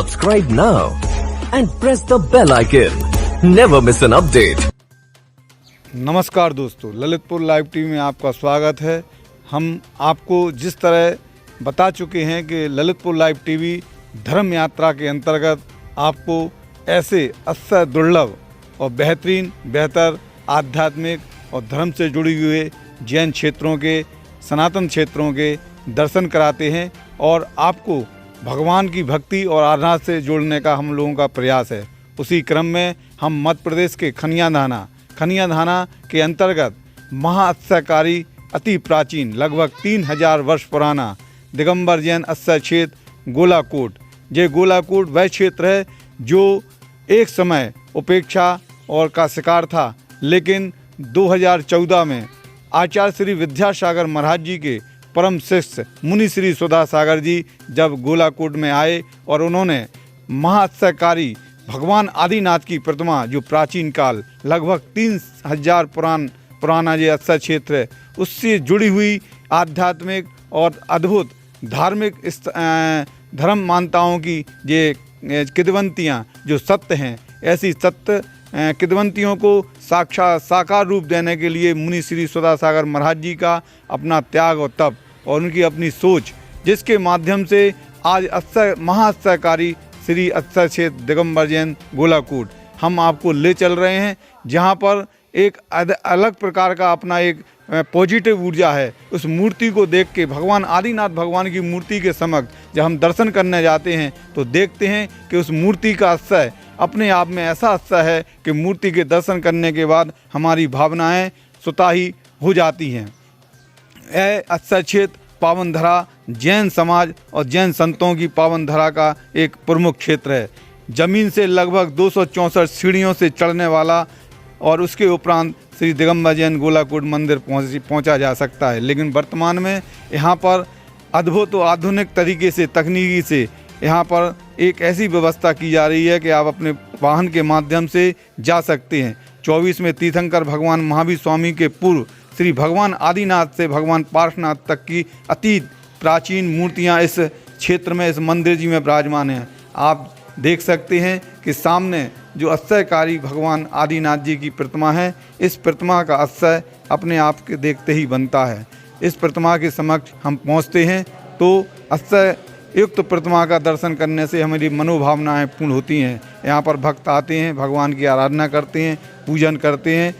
Subscribe now and press the bell icon. Never miss an update. नमस्कार दोस्तों, Lalitpur live TV में आपका स्वागत है। हम आपको जिस तरह बता चुके हैं कि ललितपुर लाइव टीवी धर्म यात्रा के अंतर्गत आपको ऐसे अक्सर दुर्लभ और बेहतर आध्यात्मिक और धर्म से जुड़े हुए जैन क्षेत्रों के, सनातन क्षेत्रों के दर्शन कराते हैं और आपको भगवान की भक्ति और आराधना से जोड़ने का हम लोगों का प्रयास है। उसी क्रम में हम मध्य प्रदेश के खनियाधाना के अंतर्गत महाअत्सयकारी अति प्राचीन लगभग 3000 वर्ष पुराना दिगंबर जैन अत्सय क्षेत्र गोलाकोट। ये गोलाकोट वह क्षेत्र है जो एक समय उपेक्षा और का शिकार था, लेकिन 2014 में आचार्य श्री विद्यासागर महाराज जी के परम शिष्य मुनि श्री सुधा सागर जी जब गोलाकोट में आए और उन्होंने महाअत्सयकारी भगवान आदिनाथ की प्रतिमा, जो प्राचीन काल लगभग 3000 पुराना ये अत्सय क्षेत्र है, उससे जुड़ी हुई आध्यात्मिक और अद्भुत धार्मिक धर्म मान्यताओं की ये किंवदंतियाँ जो सत्य हैं, ऐसी सत्य किंवदंतियों को साकार रूप देने के लिए मुनि श्री सुधा सागर महाराज जी का अपना त्याग और तप और उनकी अपनी सोच, जिसके माध्यम से आज महाअत्सयकारी श्री अत्सय क्षेत्र दिगंबर जैन गोलाकोट हम आपको ले चल रहे हैं, जहां पर एक अलग प्रकार का अपना एक पॉजिटिव ऊर्जा है। उस मूर्ति को देख के भगवान आदिनाथ भगवान की मूर्ति के समक्ष जब हम दर्शन करने जाते हैं तो देखते हैं कि उस मूर्ति का अत्सय अपने आप में ऐसा अत्सय है कि मूर्ति के दर्शन करने के बाद हमारी भावनाएं सुताही हो जाती हैं। यह अत्सय क्षेत्र पावन धरा जैन समाज और जैन संतों की पावन धरा का एक प्रमुख क्षेत्र है। जमीन से लगभग 264 सीढ़ियों से चढ़ने वाला और उसके उपरांत श्री दिगंबर जैन गोलाकोट मंदिर पहुंचा जा सकता है। लेकिन वर्तमान में यहाँ पर अद्भुत और आधुनिक तरीके से तकनीकी से यहाँ पर एक ऐसी व्यवस्था की जा रही है कि आप अपने वाहन के माध्यम से जा सकते हैं। 24 में तीर्थंकर भगवान महावीर स्वामी के पूर्व श्री भगवान आदिनाथ से भगवान पार्श्वनाथ तक की अति प्राचीन मूर्तियाँ इस क्षेत्र में, इस मंदिर जी में विराजमान हैं। आप देख सकते हैं कि सामने जो अत्सयकारी भगवान आदिनाथ जी की प्रतिमा है, इस प्रतिमा का अत्सय अपने आप के देखते ही बनता है। इस प्रतिमा के समक्ष हम पहुंचते हैं तो अत्सय युक्त प्रतिमा का दर्शन करने से हमारी मनोभावनाएं पूर्ण होती हैं। यहाँ पर भक्त आते हैं, भगवान की आराधना करते हैं, पूजन करते हैं।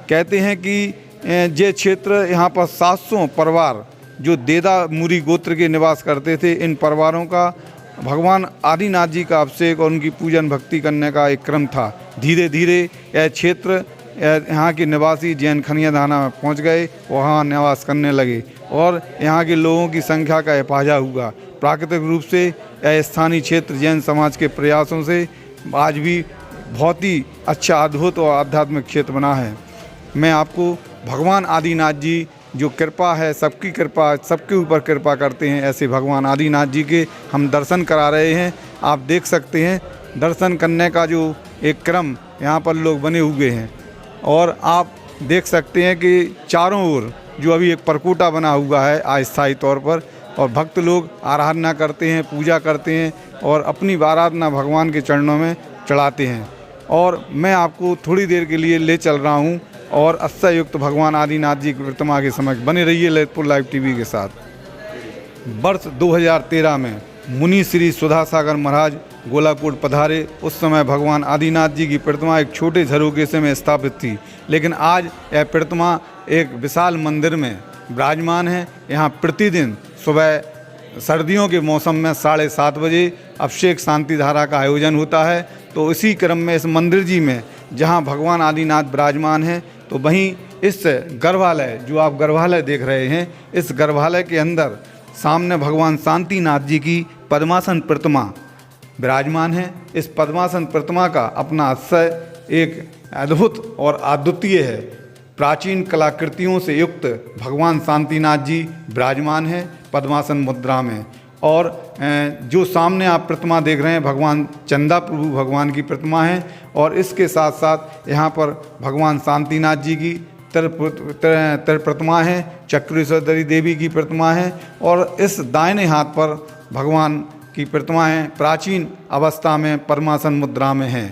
कहते हैं कि ये क्षेत्र यहाँ पर 700 परिवार जो देदा मुरी गोत्र के निवास करते थे, इन परिवारों का भगवान आदिनाथ जी का अभिषेक और उनकी पूजन भक्ति करने का एक क्रम था। धीरे धीरे यह क्षेत्र यहाँ के निवासी जैन खनियाधाना में पहुँच गए, वहाँ निवास करने लगे और यहाँ के लोगों की संख्या का इफाजा हुआ। प्राकृतिक रूप से यह स्थानीय क्षेत्र जैन समाज के प्रयासों से आज भी बहुत ही अच्छा, अद्भुत और आध्यात्मिक क्षेत्र बना है। मैं आपको भगवान आदिनाथ जी जो कृपा है, सबकी कृपा, सबके ऊपर कृपा करते हैं, ऐसे भगवान आदिनाथ जी के हम दर्शन करा रहे हैं। आप देख सकते हैं दर्शन करने का जो एक क्रम यहाँ पर लोग बने हुए हैं और आप देख सकते हैं कि चारों ओर जो अभी एक परकोटा बना हुआ है अस्थायी तौर पर, और भक्त लोग आराधना करते हैं, पूजा करते हैं और अपनी आराधना भगवान के चरणों में चढ़ाते हैं। और मैं आपको थोड़ी देर के लिए ले चल रहा हूँ और अत्सय युक्त भगवान आदिनाथ जी की प्रतिमा के समक्ष। बने रहिए ललितपुर लाइव टीवी के साथ। वर्ष 2013 में मुनि श्री सुधा सागर महाराज गोलाकोट पधारे। उस समय भगवान आदिनाथ जी की प्रतिमा एक छोटे झरोखे में स्थापित थी, लेकिन आज यह प्रतिमा एक विशाल मंदिर में विराजमान है। यहाँ प्रतिदिन सुबह सर्दियों के मौसम में 7:30 बजे अभिषेक शांति धारा का आयोजन होता है। तो इसी क्रम में इस मंदिर जी में जहाँ भगवान आदिनाथ विराजमान हैं, तो वहीं इस गर्भालय, जो आप गर्भालय देख रहे हैं, इस गर्भालय के अंदर सामने भगवान शांतिनाथ जी की पद्मासन प्रतिमा विराजमान है। इस पद्मासन प्रतिमा का अपना अत्सय एक अद्भुत और अद्वितीय है। प्राचीन कलाकृतियों से युक्त भगवान शांतिनाथ जी विराजमान हैं पद्मासन मुद्रा में। और जो सामने आप प्रतिमा देख रहे हैं भगवान चंदा प्रभु भगवान की प्रतिमा है, और इसके साथ साथ यहाँ पर भगवान शांतिनाथ जी की प्रतिमा है, चक्रेश्वरी देवी की प्रतिमा है, और इस दाहिने हाथ पर भगवान की प्रतिमाएं प्राचीन अवस्था में पद्मासन मुद्रा में हैं।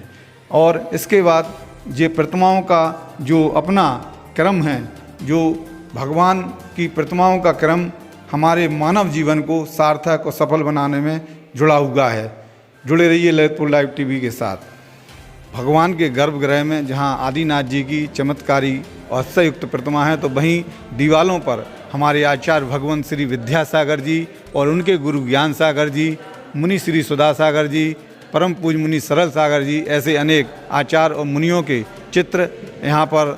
और इसके बाद ये प्रतिमाओं का जो अपना क्रम है, जो भगवान की प्रतिमाओं का क्रम हमारे मानव जीवन को सार्थक और सफल बनाने में जुड़ा हुआ है। जुड़े रहिए ललितपुर लाइव टीवी के साथ। भगवान के गर्भगृह में जहां आदिनाथ जी की चमत्कारी और संयुक्त प्रतिमा है, तो वहीं दीवालों पर हमारे आचार्य भगवान श्री विद्यासागर जी और उनके गुरु ज्ञान सागर जी, मुनि श्री सुधा सागर जी, परम पूज मुनि सरल सागर जी, ऐसे अनेक आचार्य और मुनियों के चित्र यहाँ पर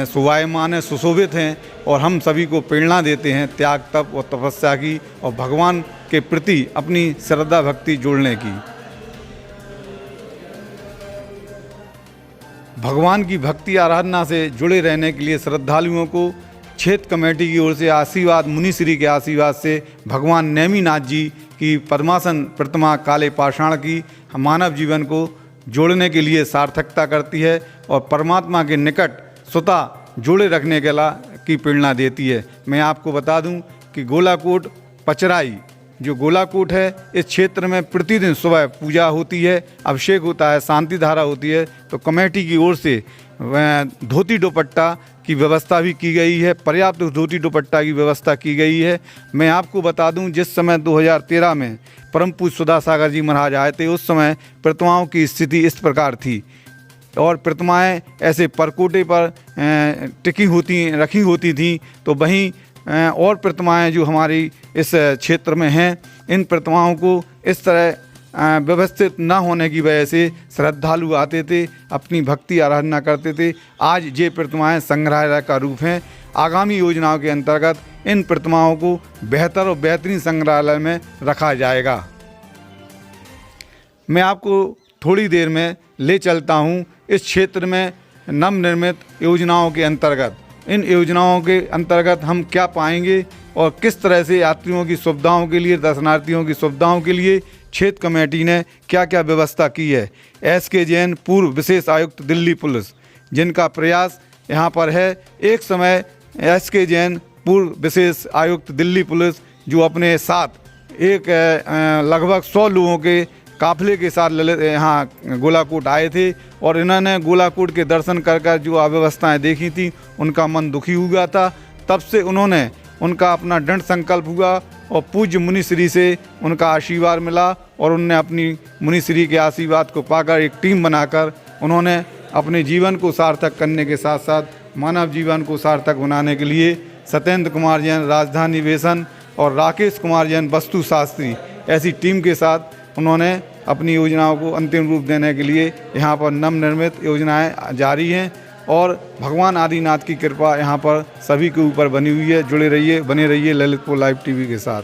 शोभायमान है, सुशोभित हैं और हम सभी को प्रेरणा देते हैं त्याग तप और तपस्या की और भगवान के प्रति अपनी श्रद्धा भक्ति जोड़ने की। भगवान की भक्ति आराधना से जुड़े रहने के लिए श्रद्धालुओं को क्षेत्र कमेटी की ओर से आशीर्वाद, मुनिश्री के आशीर्वाद से भगवान नेमिनाथ जी की पद्मासन प्रतिमा काले पाषाण की मानव जीवन को जोड़ने के लिए सार्थकता करती है और परमात्मा के निकट स्वतः जोड़े रखने के की प्रेरणा देती है। मैं आपको बता दूं कि गोलाकोट पचराई जो गोलाकोट है, इस क्षेत्र में प्रतिदिन सुबह पूजा होती है, अभिषेक होता है, शांति धारा होती है। तो कमेटी की ओर से धोती दुपट्टा की व्यवस्था भी की गई है, पर्याप्त धोती दुपट्टा की व्यवस्था की गई है। मैं आपको बता दूं, जिस समय 2013 में परम पूज्य सुधा सागर जी महाराज आए थे, उस समय प्रतिमाओं की स्थिति इस प्रकार थी और प्रतिमाएं ऐसे परकोटे पर रखी होती थीं। तो वहीं और प्रतिमाएं जो हमारी इस क्षेत्र में हैं, इन प्रतिमाओं को इस तरह व्यवस्थित न होने की वजह से श्रद्धालु आते थे, अपनी भक्ति आराधना करते थे। आज ये प्रतिमाएं संग्रहालय का रूप हैं। आगामी योजनाओं के अंतर्गत इन प्रतिमाओं को बेहतर और बेहतरीन संग्रहालय में रखा जाएगा। मैं आपको थोड़ी देर में ले चलता हूँ इस क्षेत्र में नवनिर्मित योजनाओं के अंतर्गत। इन योजनाओं के अंतर्गत हम क्या पाएंगे और किस तरह से यात्रियों की सुविधाओं के लिए, दर्शनार्थियों की सुविधाओं के लिए क्षेत्र कमेटी ने क्या क्या व्यवस्था की है। SK जैन पूर्व विशेष आयुक्त दिल्ली पुलिस, जिनका प्रयास यहाँ पर है। एक समय SK जैन पूर्व विशेष आयुक्त दिल्ली पुलिस जो अपने साथ एक लगभग 100 लोगों के काफिले के साथ यहाँ गोलाकोट आए थे और इन्होंने गोलाकोट के दर्शन कर जो अव्यवस्थाएं देखी थी, उनका मन दुखी हुआ था। तब से उन्होंने उनका अपना दृढ़ संकल्प हुआ और पूज्य मुनिश्री से उनका आशीर्वाद मिला और उनने अपनी मुनिश्री के आशीर्वाद को पाकर एक टीम बनाकर उन्होंने अपने जीवन को सार्थक करने के साथ साथ मानव जीवन को सार्थक बनाने के लिए सत्येंद्र कुमार जैन राजधानी वेसन और राकेश कुमार जैन वस्तु शास्त्री ऐसी टीम के साथ उन्होंने अपनी योजनाओं को अंतिम रूप देने के लिए यहाँ पर नवनिर्मित योजनाएं जारी हैं और भगवान आदिनाथ की कृपा यहाँ पर सभी के ऊपर बनी हुई है। जुड़े रहिए, बने रहिए ललितपुर लाइव टीवी के साथ।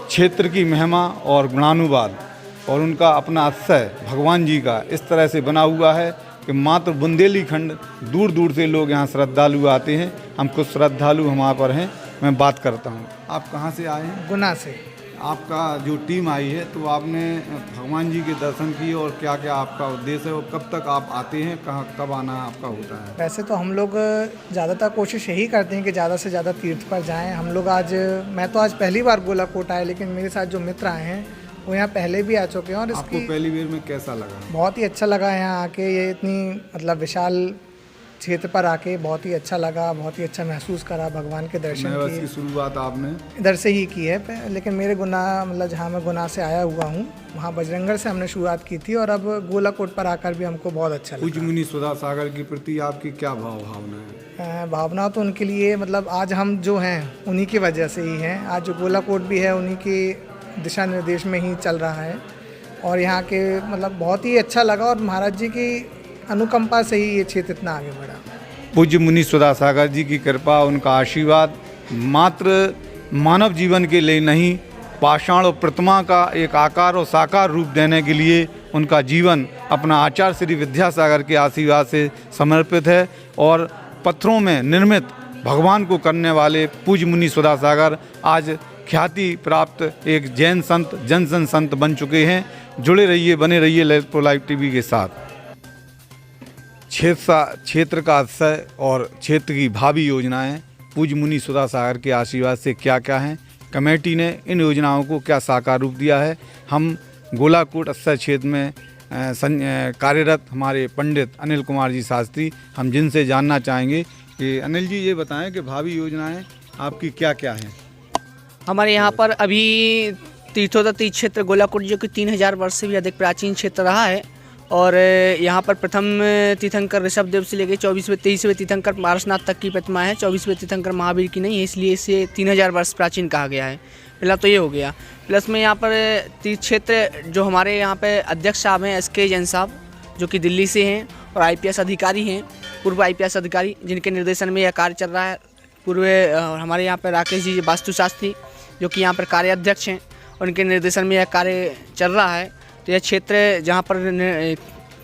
क्षेत्र की महिमा और गुणानुवाद और उनका अपना आशय भगवान जी का इस तरह से बना हुआ है कि मात्र बुंदेलीखंड दूर दूर से लोग यहाँ श्रद्धालु आते हैं। हम कुछ श्रद्धालु वहाँ पर हैं, मैं बात करता हूँ। आप कहाँ से आए हैं? गुना से। आपका जो टीम आई है, तो आपने भगवान जी के दर्शन किए और क्या क्या आपका उद्देश्य है और कब तक आप आते हैं, कहाँ कब आना आपका होता है? वैसे तो हम लोग ज़्यादातर कोशिश यही करते हैं कि ज़्यादा से ज़्यादा तीर्थ पर जाएं। हम लोग मैं तो आज पहली बार गोलाकोट आए, लेकिन मेरे साथ जो मित्र आए हैं वो यहाँ पहले भी आ चुके हैं। और आपको पहली बार में कैसा लगा? बहुत ही अच्छा लगा यहाँ आके। ये इतनी मतलब विशाल क्षेत्र पर आके बहुत ही अच्छा लगा, बहुत ही अच्छा महसूस करा। भगवान के दर्शन की शुरुआत आपने इधर से ही की है, लेकिन मेरे गुना मतलब जहाँ मैं गुना से आया हुआ हूँ वहाँ बजरंगगढ़ से हमने शुरुआत की थी और अब गोलाकोट पर आकर भी हमको बहुत अच्छा लगा। पूज्य मुनि सुधा सागर के प्रति आपकी क्या भावना है? भावना तो उनके लिए मतलब आज हम जो हैं उन्हीं की वजह से ही हैं। आज जो गोलाकोट भी है उन्हीं के दिशा निर्देश में ही चल रहा है और यहाँ के मतलब बहुत ही अच्छा लगा और महाराज जी की अनुकंपा से ही ये क्षेत्र इतना आगे बढ़ा। पूज्य मुनि सुधा सागर जी की कृपा, उनका आशीर्वाद मात्र मानव जीवन के लिए नहीं, पाषाण और प्रतिमा का एक आकार और साकार रूप देने के लिए उनका जीवन अपना आचार्य श्री विद्यासागर के आशीर्वाद से समर्पित है। और पत्थरों में निर्मित भगवान को करने वाले पूज्य मुनि सुधा सागर आज ख्याति प्राप्त एक जैन संत, जन संत बन चुके हैं। जुड़े रहिए, बने रहिए ललितपुर लाइव टीवी के साथ। क्षेत्र का आशय और क्षेत्र की भावी योजनाएं पूज्य मुनि सुधा सागर के आशीर्वाद से क्या क्या हैं, कमेटी ने इन योजनाओं को क्या साकार रूप दिया है। हम गोलाकोट अक्षय क्षेत्र में कार्यरत हमारे पंडित अनिल कुमार जी शास्त्री, हम जिनसे जानना चाहेंगे कि अनिल जी ये बताएं कि भावी योजनाएं आपकी क्या क्या हैं। हमारे यहाँ पर अभी तीर्थोत्तर तीर्थ क्षेत्र गोलाकोट जो कि 3000 वर्ष से भी अधिक प्राचीन क्षेत्र रहा है और यहाँ पर प्रथम तीर्थंकर ऋषभदेव से लेकर 24वें 23वें तीर्थंकर पारसनाथ तक की प्रतिमा है। 24वें तीर्थंकर महावीर की नहीं है, इसलिए इसे 3000 वर्ष प्राचीन कहा गया है। पहला तो ये हो गया। प्लस में यहाँ पर तीर्थ क्षेत्र जो हमारे यहाँ पे अध्यक्ष साहब हैं SK जैन साहब, जो कि दिल्ली से हैं और IPS अधिकारी हैं, पूर्व IPS अधिकारी, जिनके निर्देशन में यह कार्य चल रहा है। पूर्व हमारे यहाँ पर राकेश जी वास्तुशास्त्री जो कि यहाँ पर कार्याध्यक्ष हैं, उनके निर्देशन में यह कार्य चल रहा है। तो यह क्षेत्र जहाँ पर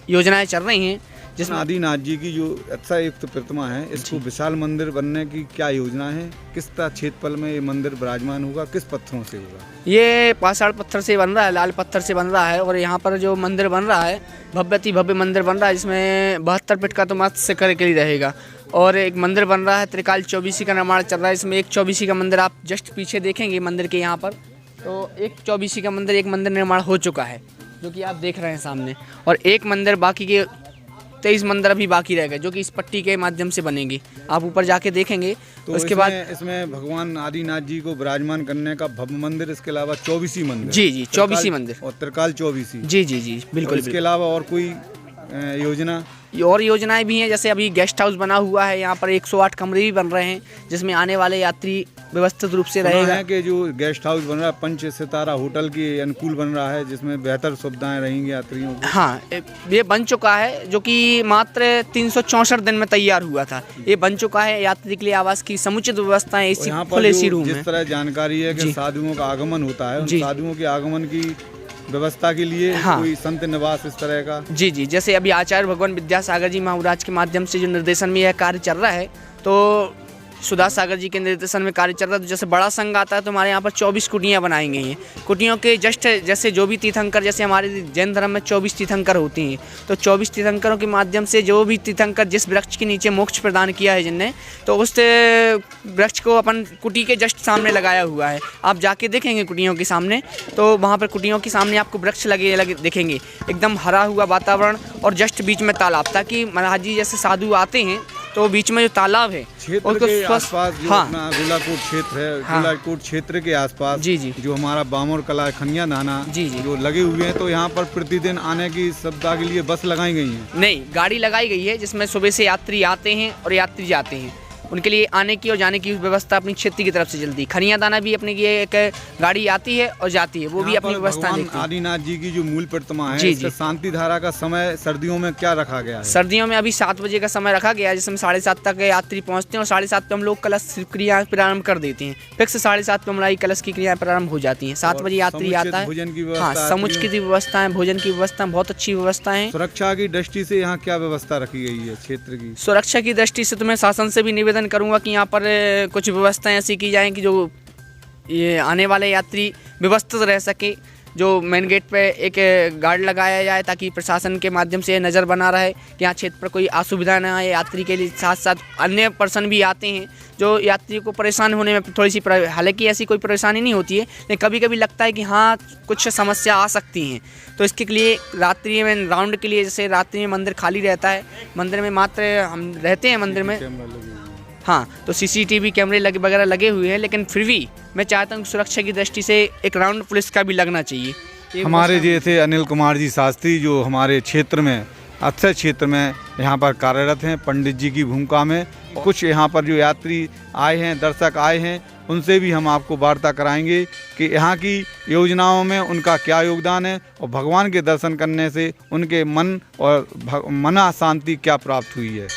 योजनाएं चल रही हैं, जिसमें आदिनाथ जी की जो अच्छा युक्त प्रतिमा है, इसको विशाल मंदिर बनने की क्या योजना है, किस तरह क्षेत्रफल में ये मंदिर विराजमान होगा, किस पत्थरों से होगा? ये पाषाण पत्थर से बन रहा है, लाल पत्थर से बन रहा है। और यहाँ पर जो मंदिर बन रहा है भव्य भव्य मंदिर बन रहा है, जिसमें 72 फीट का तो मत्स्य कर ही रहेगा। और एक मंदिर बन रहा है त्रिकाल 24 का निर्माण चल रहा है। इसमें एक 24 का मंदिर आप जस्ट पीछे देखेंगे मंदिर के यहाँ पर, तो एक 24 का मंदिर, एक मंदिर निर्माण हो चुका है जो कि आप देख रहे हैं सामने, और एक मंदिर बाकी के 23 मंदिर अभी बाकी रह गए जो कि इस पट्टी के माध्यम से बनेंगी। आप ऊपर जाके देखेंगे तो उसके बाद इसमें भगवान आदिनाथ जी को विराजमान करने का भव्य मंदिर, इसके अलावा 24 मंदिर। जी 24 मंदिर और त्रिकाल 24। जी बिल्कुल। इसके अलावा और कोई योजना और योजनाएं भी हैं, जैसे अभी गेस्ट हाउस बना हुआ है, यहाँ पर 108 कमरे भी बन रहे हैं, जिसमें आने वाले यात्री व्यवस्थित रूप से रहेगा। है कि जो गेस्ट हाउस बन रहा है 5 सितारा होटल के अनुकूल बन रहा है, जिसमें बेहतर सुविधाएं रहेंगी यात्रियों को। हाँ, ये बन चुका है, जो कि मात्र 364 दिन में तैयार हुआ था। ये बन चुका है। यात्री के लिए आवास की समुचित व्यवस्थाएं, AC फुल AC रूम है। जिस तरह जानकारी है कि साधुओं का आगमन होता है, उन साधुओं के आगमन की व्यवस्था के लिए कोई संत निवास इस तरह का। जी जैसे अभी आचार्य भगवान विद्यासागर जी महाराज के माध्यम से जो निर्देशन में यह कार्य चल रहा है, तो सुधा सागर जी के निर्देशन में कार्य चल रहा है। तो जैसे बड़ा संघ आता है तो हमारे यहाँ पर 24 कुटियाँ बनाई गई हैं। कुटियों के जस्ट जैसे जो भी तीर्थंकर, जैसे हमारे जैन धर्म में 24 तीर्थंकर होती हैं, तो 24 तीर्थंकरों के माध्यम से जो भी तीर्थंकर जिस वृक्ष के नीचे मोक्ष प्रदान किया है जिनने, तो उस वृक्ष को अपन कुटी के जस्ट सामने लगाया हुआ है। आप जाके देखेंगे कुटियों के सामने, तो वहाँ पर कुटियों के सामने आपको वृक्ष लगे देखेंगे, एकदम हरा हुआ वातावरण और जस्ट बीच में तालाब, ताकि महाराज जी जैसे साधु आते हैं तो बीच में जो तालाब है क्षेत्र के आसपास जो अपना गोलाकोट क्षेत्र है, गोलाकोट क्षेत्र के आसपास जो हमारा बामोर कला खनिया दाना जो लगे हुए हैं, तो यहाँ पर प्रतिदिन आने की सुविधा के लिए बस लगाई गई है? नहीं, गाड़ी लगाई गई है, जिसमें सुबह से यात्री आते हैं और यात्री जाते हैं। उनके लिए आने की और जाने की व्यवस्था अपनी क्षेत्र की तरफ से जल्दी। खनिया दाना भी अपने लिए एक गाड़ी आती है और जाती है, वो भी अपनी व्यवस्था देखती है। आदिनाथ जी की जो मूल प्रतिमा है, इसका शांति धारा का समय सर्दियों में क्या रखा गया है? सर्दियों में अभी 7 बजे का समय रखा गया है, जिसमें 7:30 तक यात्री पहुंचते हैं और 7:30 पे हम लोग कलश क्रिया प्रारंभ कर देते हैं। फिक्स 7:30 पे हमारी कलश की क्रियाएं प्रारंभ हो जाती हैं। 7 बजे यात्री आता है। भोजन की हाँ, समुचित व्यवस्था है, भोजन की व्यवस्था बहुत अच्छी व्यवस्था है। सुरक्षा की दृष्टि से यहाँ क्या व्यवस्था रखी गई है क्षेत्र की? सुरक्षा की दृष्टि से तो मैं शासन से भी निवेदन करूँगा कि यहाँ पर कुछ व्यवस्थाएं ऐसी की जाएं कि जो ये आने वाले यात्री व्यवस्थित रह सके। जो मेन गेट पे एक गार्ड लगाया जाए, ताकि प्रशासन के माध्यम से नज़र बना रहे कि यहाँ क्षेत्र पर कोई असुविधा ना आए। यात्री के लिए साथ साथ अन्य पर्सन भी आते हैं, जो यात्री को परेशान होने में थोड़ी सी, हालांकि ऐसी कोई परेशानी नहीं होती है, लेकिन कभी कभी लगता है कि हाँ कुछ समस्या आ सकती हैं। तो इसके लिए रात्रि में राउंड के लिए, जैसे रात्रि में मंदिर खाली रहता है, मंदिर में मात्र हम रहते हैं मंदिर में, हाँ, तो CCTV कैमरे वगैरह लगे हुए हैं, लेकिन फिर भी मैं चाहता हूँ सुरक्षा की दृष्टि से एक राउंड पुलिस का भी लगना चाहिए। हमारे ये थे अनिल कुमार जी शास्त्री, जो हमारे क्षेत्र में, अक्षय क्षेत्र में यहाँ पर कार्यरत हैं पंडित जी की भूमिका में। कुछ यहाँ पर जो यात्री आए हैं, दर्शक आए हैं, उनसे भी हम आपको वार्ता कराएंगे कि यहाँ की योजनाओं में उनका क्या योगदान है और भगवान के दर्शन करने से उनके मन और मना शांति क्या प्राप्त हुई है।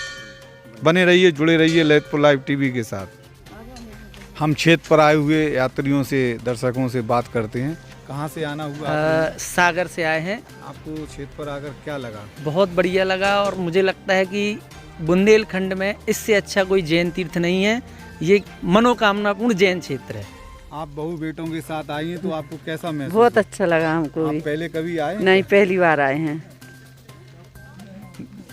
बने रहिए, जुड़े रहिए ललितपुर लाइव टीवी के साथ। हम क्षेत्र पर आए हुए यात्रियों से, दर्शकों से बात करते हैं। कहाँ से आना हुआ? सागर से आए हैं। आपको क्षेत्र पर आकर क्या लगा? बहुत बढ़िया लगा, और मुझे लगता है कि बुंदेलखंड में इससे अच्छा कोई जैन तीर्थ नहीं है। ये मनोकामनापूर्ण जैन क्षेत्र है। आप बहू बेटों के साथ आई हैं, तो आपको कैसा महसूस? बहुत अच्छा लगा हमको। आप पहले कभी आए? नहीं, पहली बार आए हैं।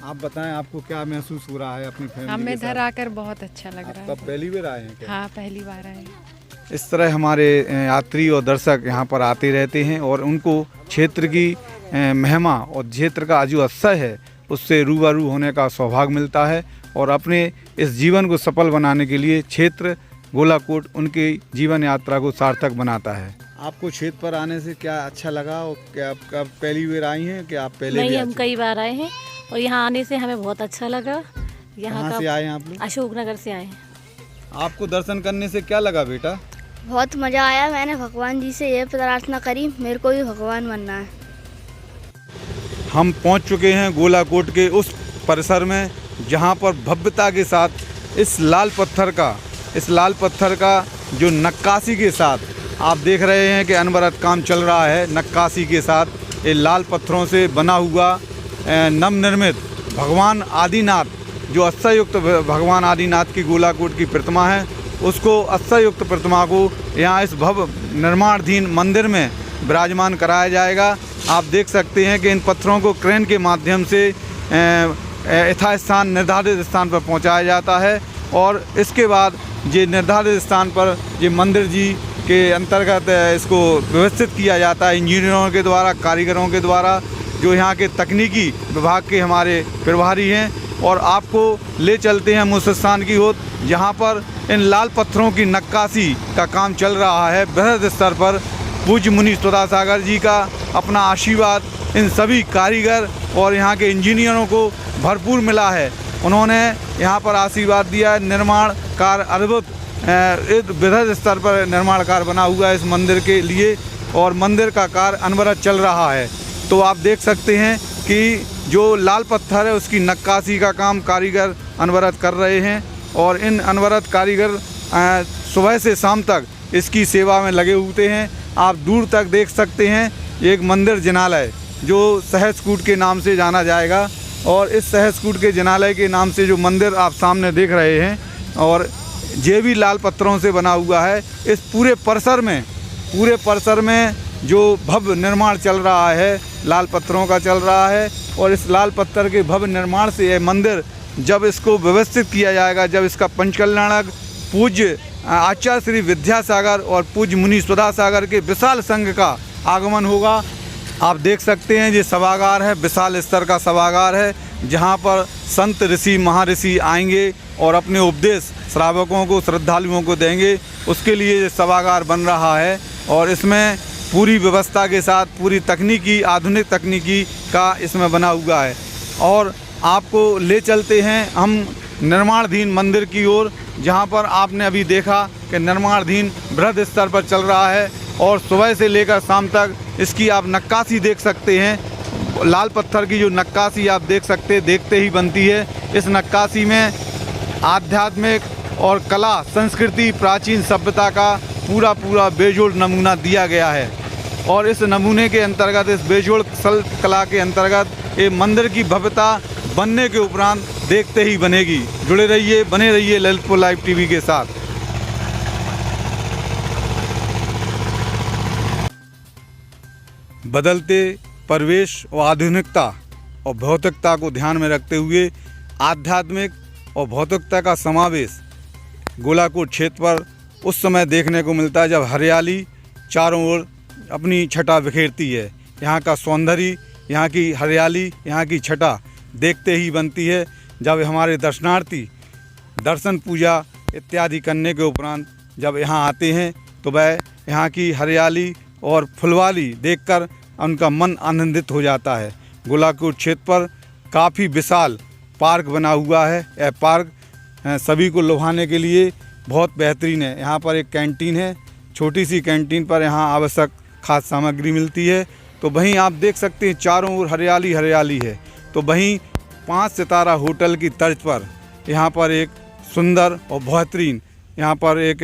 आप बताएं, आपको क्या महसूस हो रहा है अपनी फैमिली हमें के साथ? इधर आकर बहुत अच्छा लग रहा है। कब पहली बार आए हैं क्या? हाँ, पहली बार आए। इस तरह हमारे यात्री और दर्शक यहाँ पर आते रहते हैं और उनको क्षेत्र की महिमा और क्षेत्र का जो अवसर है उससे रूबरू होने का सौभाग्य मिलता है और अपने इस जीवन को सफल बनाने के लिए क्षेत्र गोलाकोट उनकी जीवन यात्रा को सार्थक बनाता है। आपको क्षेत्र पर आने से क्या अच्छा लगा और क्या आप पहली बार आई हैं कि आप पहले नहीं, भी हम कई बार आए हैं और यहाँ आने से हमें बहुत अच्छा लगा। यहाँ कहाँ से आए हैं आप लोग? अशोकनगर से आए हैं। आपको दर्शन करने से क्या लगा बेटा? बहुत मज़ा आया। मैंने भगवान जी से ये प्रार्थना करी मेरे को भी भगवान बनना है। हम पहुंच चुके हैं गोलाकोट के उस परिसर में जहां पर भव्यता के साथ इस लाल पत्थर का जो नक्काशी के साथ आप देख रहे हैं कि अनवरत काम चल रहा है। नक्काशी के साथ ये लाल पत्थरों से बना हुआ नवनिर्मित भगवान आदिनाथ जो अस्सयुक्त भगवान आदिनाथ की गोलाकोट की प्रतिमा है उसको अस्सयुक्त प्रतिमा को यहाँ इस भव्य निर्माणाधीन मंदिर में विराजमान कराया जाएगा। आप देख सकते हैं कि इन पत्थरों को क्रेन के माध्यम से यथास्थान निर्धारित स्थान पर पहुंचाया जाता है और इसके बाद ये निर्धारित स्थान पर ये मंदिर जी के अंतर्गत इसको व्यवस्थित किया जाता है इंजीनियरों के द्वारा, कारीगरों के द्वारा, जो यहाँ के तकनीकी विभाग के हमारे प्रभारी हैं। और आपको ले चलते हैं उस स्थान की ओर जहाँ पर इन लाल पत्थरों की नक्काशी का काम चल रहा है। बृहद स्तर पर पूज्य मुनि सुधासागर जी का अपना आशीर्वाद इन सभी कारीगर और यहाँ के इंजीनियरों को भरपूर मिला है। उन्होंने यहाँ पर आशीर्वाद दिया है। निर्माण कार्य अद्भुत बृहद स्तर पर निर्माण कार्य बना हुआ है इस मंदिर के लिए और मंदिर का कार्य अनवरत चल रहा है। तो आप देख सकते हैं कि जो लाल पत्थर है उसकी नक्काशी का काम कारीगर अनवरत कर रहे हैं और इन अनवरत कारीगर सुबह से शाम तक इसकी सेवा में लगे हुए हैं। आप दूर तक देख सकते हैं एक मंदिर जिनालय जो सहस्कूट के नाम से जाना जाएगा और इस सहस्कूट के जिनालय के नाम से जो मंदिर आप सामने देख रहे हैं और ये भी लाल पत्थरों से बना हुआ है। इस पूरे परिसर में जो भव्य निर्माण चल रहा है लाल पत्थरों का चल रहा है और इस लाल पत्थर के भव्य निर्माण से यह मंदिर जब इसको व्यवस्थित किया जाएगा, जब इसका पंचकल्याणक पूज्य आचार्य श्री विद्यासागर और पूज्य मुनि सुधासागर के विशाल संघ का आगमन होगा। आप देख सकते हैं ये सभागार है, विशाल स्तर का सभागार है जहां पर संत ऋषि महर्षि आएंगे और अपने उपदेश श्रावकों को श्रद्धालुओं को देंगे। उसके लिए ये सभागार बन रहा है और इसमें पूरी व्यवस्था के साथ पूरी तकनीकी आधुनिक तकनीकी का इसमें बना हुआ है। और आपको ले चलते हैं हम निर्माणाधीन मंदिर की ओर जहां पर आपने अभी देखा कि निर्माणाधीन बृहद स्तर पर चल रहा है और सुबह से लेकर शाम तक इसकी आप नक्काशी देख सकते हैं। लाल पत्थर की जो नक्काशी आप देख सकते हैं देखते ही बनती है। इस नक्काशी में आध्यात्मिक और कला संस्कृति प्राचीन सभ्यता का पूरा बेजोड़ नमूना दिया गया है और इस नमूने के अंतर्गत इस बेजोड़ कला के अंतर्गत ये मंदिर की भव्यता बनने के उपरांत देखते ही बनेगी। बने रहिए ललितपुर लाइव टीवी के साथ। बदलते परिवेश और आधुनिकता और भौतिकता को ध्यान में रखते हुए आध्यात्मिक और भौतिकता का समावेश गोलाकोट क्षेत्र पर उस समय देखने को मिलता है जब हरियाली चारों ओर अपनी छटा बिखेरती है। यहाँ का सौंदर्य, यहाँ की हरियाली, यहाँ की छटा देखते ही बनती है। जब हमारे दर्शनार्थी दर्शन पूजा इत्यादि करने के उपरांत जब यहाँ आते हैं तो वह यहाँ की हरियाली और फुलवारी देखकर उनका मन आनंदित हो जाता है। गोलाकोट क्षेत्र पर काफ़ी विशाल पार्क बना हुआ है। यह पार्क सभी को लुभाने के लिए बहुत बेहतरीन है। यहाँ पर एक कैंटीन है, छोटी सी कैंटीन पर यहाँ आवश्यक खाद्य सामग्री मिलती है। तो वहीं आप देख सकते हैं चारों ओर हरियाली है। तो वहीं 5 सितारा होटल की तर्ज पर यहाँ पर एक सुंदर और बेहतरीन यहाँ पर एक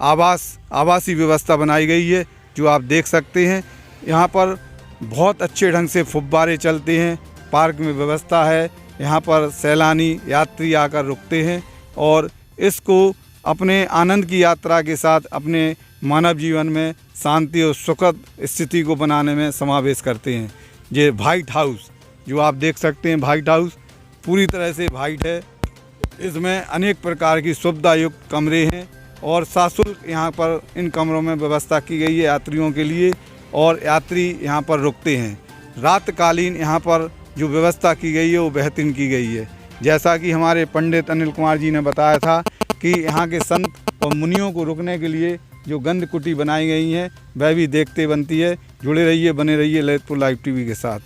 आवासीय व्यवस्था बनाई गई है जो आप देख सकते हैं। यहाँ पर बहुत अच्छे ढंग से फुब्बारे चलते हैं। पार्क में व्यवस्था है, यहाँ पर सैलानी यात्री आकर रुकते हैं और इसको अपने आनंद की यात्रा के साथ अपने मानव जीवन में शांति और सुखद स्थिति को बनाने में समावेश करते हैं। ये वाइट हाउस जो आप देख सकते हैं, वाइट हाउस पूरी तरह से वाइट है। इसमें अनेक प्रकार की सुविधा युक्त कमरे हैं और सशुल्क यहाँ पर इन कमरों में व्यवस्था की गई है यात्रियों के लिए, और यात्री यहाँ पर रुकते हैं। रातकालीन यहाँ पर जो व्यवस्था की गई है वो बेहतरीन की गई है। जैसा कि हमारे पंडित अनिल कुमार जी ने बताया था कि यहाँ के संत और मुनियों को रुकने के लिए जो गंध कुटी बनाई गई हैं वह भी देखते बनती है। जुड़े रहिए, बने रहिए ललितपुर लाइव टीवी के साथ।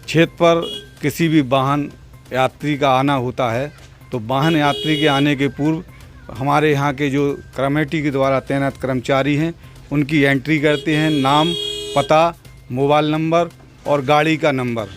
क्षेत्र पर किसी भी वाहन यात्री का आना होता है तो वाहन यात्री के आने के पूर्व हमारे यहाँ के जो कमेटी के द्वारा तैनात कर्मचारी हैं उनकी एंट्री करते हैं, नाम, पता, मोबाइल नंबर और गाड़ी का नंबर।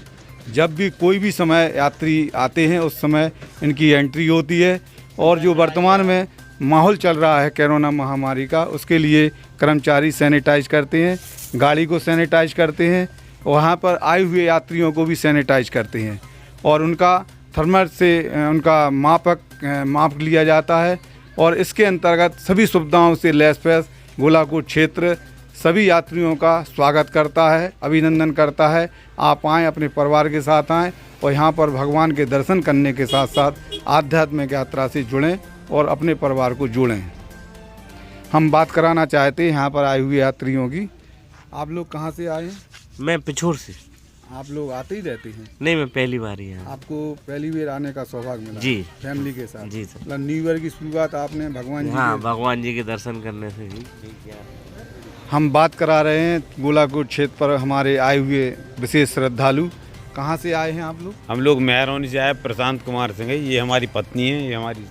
जब भी कोई भी समय यात्री आते हैं उस समय इनकी एंट्री होती है। और जो वर्तमान में माहौल चल रहा है कोरोना महामारी का, उसके लिए कर्मचारी सैनिटाइज करते हैं, गाड़ी को सैनिटाइज करते हैं, वहाँ पर आए हुए यात्रियों को भी सैनिटाइज करते हैं और उनका थर्मल से उनका माप लिया जाता है। और इसके अंतर्गत सभी सुविधाओं से लैस पैस गोलाकोट क्षेत्र सभी यात्रियों का स्वागत करता है, अभिनंदन करता है। आप आएँ, अपने परिवार के साथ आएँ और यहाँ पर भगवान के दर्शन करने के साथ साथ आध्यात्मिक यात्रा से जुड़ें और अपने परिवार को जोड़ें। हम बात कराना चाहते हैं यहाँ पर आए हुए यात्रियों की। आप लोग कहाँ से आए हैं? मैं पिछोर से। आप लोग आते ही रहते हैं? नहीं, मैं पहली बार ही आया। आपको पहली बार आने का सौभाग्य मिला? जी, फैमिली के साथ? जी सर। मतलब न्यू ईयर की शुरुआत आपने भगवान जी भगवान जी के दर्शन करने से ही किया। हम बात करा रहे हैं गोलाकोट क्षेत्र पर हमारे आए हुए विशेष श्रद्धालु। कहाँ से आए हैं आप लोग? हम लोग मेहरौनी से आए, प्रशांत कुमार सिंह, ये हमारी पत्नी है, ये हमारी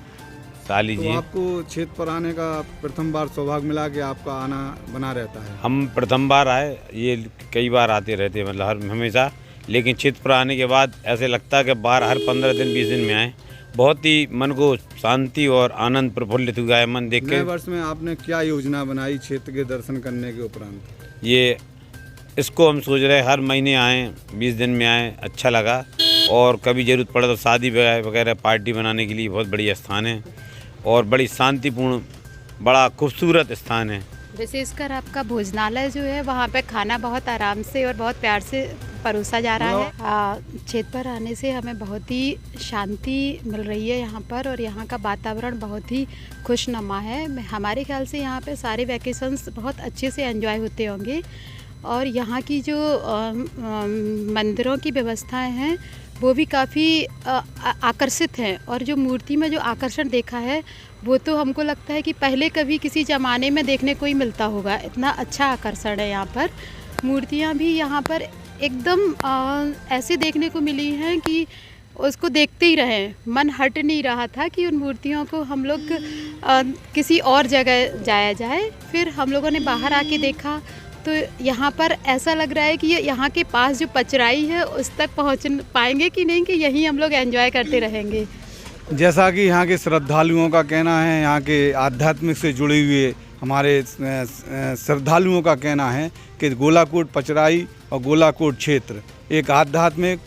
साली जी। तो आपको क्षेत्र पर आने का प्रथम बार सौभाग्य मिला कि आपका आना बना रहता है? हम प्रथम बार आए, ये कई बार आते रहते मतलब हमेशा, लेकिन क्षेत्र पर आने के बाद ऐसे लगता है कि बाहर हर 15 दिन 20 दिन में आए। बहुत ही मन को शांति और आनंद प्रफुल्लित हुआ है मन देख के। नए वर्ष में आपने क्या योजना बनाई क्षेत्र के दर्शन करने के उपरांत? ये इसको हम सोच रहे हर महीने आएँ, 20 दिन में आएँ, अच्छा लगा। और कभी ज़रूरत पड़े तो शादी वगैरह पार्टी बनाने के लिए बहुत बढ़िया स्थान है और बड़ी शांतिपूर्ण, बड़ा खूबसूरत स्थान है। विशेषकर आपका भोजनालय जो है वहाँ पे खाना बहुत आराम से और बहुत प्यार से परोसा जा रहा है। क्षेत्र पर आने से हमें बहुत ही शांति मिल रही है यहाँ पर, और यहाँ का वातावरण बहुत ही खुशनुमा है। हमारे ख्याल से यहाँ पे सारे वैकेशंस बहुत अच्छे से एंजॉय होते होंगे। और यहाँ की जो मंदिरों की व्यवस्थाएं हैं वो भी काफ़ी आकर्षित हैं, और जो मूर्ति में जो आकर्षण देखा है वो तो हमको लगता है कि पहले कभी किसी ज़माने में देखने को ही मिलता होगा। इतना अच्छा आकर्षण है यहाँ पर। मूर्तियाँ भी यहाँ पर एकदम ऐसे देखने को मिली हैं कि उसको देखते ही रहें, मन हट नहीं रहा था कि उन मूर्तियों को हम लोग किसी और जगह जाया जाए। फिर हम लोगों ने बाहर आके देखा तो यहाँ पर ऐसा लग रहा है कि ये यहाँ के पास जो पचराई है उस तक पहुँच पाएंगे कि नहीं, कि यहीं हम लोग एंजॉय करते रहेंगे। जैसा कि यहाँ के श्रद्धालुओं का कहना है, यहाँ के आध्यात्मिक से जुड़े हुए हमारे श्रद्धालुओं का कहना है कि गोलाकोट पचराई और गोलाकोट क्षेत्र एक आध्यात्मिक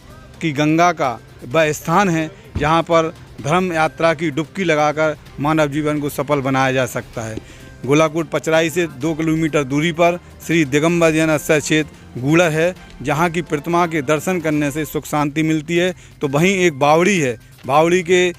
की गंगा का वह स्थान है जहाँ पर धर्म यात्रा की डुबकी लगाकर मानव जीवन को सफल बनाया जा सकता है। गोलाकोट पचराई से 2 किलोमीटर दूरी पर श्री दिगंबर जैन आश्रय क्षेत्र गूढ़र है, जहाँ की प्रतिमा के दर्शन करने से सुख शांति मिलती है। तो वहीं एक बावड़ी है, बावड़ी के